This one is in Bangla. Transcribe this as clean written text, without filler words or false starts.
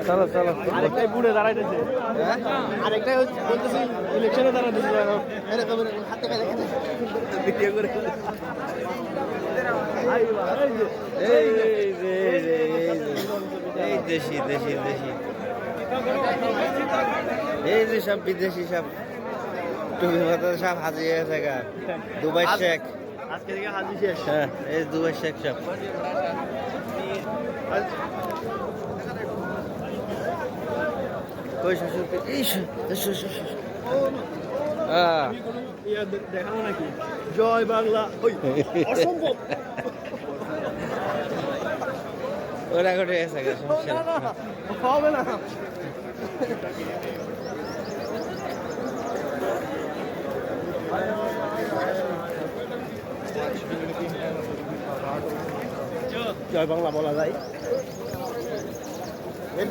চলো চলো আরেকটাই বুড়ে দাঁড়াইতেছে আরেকটাই বলতেছি ইলেকশনে দাঁড়াইতেছে ভিডিও করে এই দেশি দেশি দেশি এই যে সব বিদেশি সব টুপি মাথা সব হাজিয়ে গেছে গা দুবাই শেখ আজকে থেকে হাজি শেষ হ্যাঁ এই দুবাই শেখ সব কই শ্বশুর দেখানো নাকি জয় বাংলা অসম্ভব ওরা করে গেছে হবে না জয় বাংলা বলা যায় এর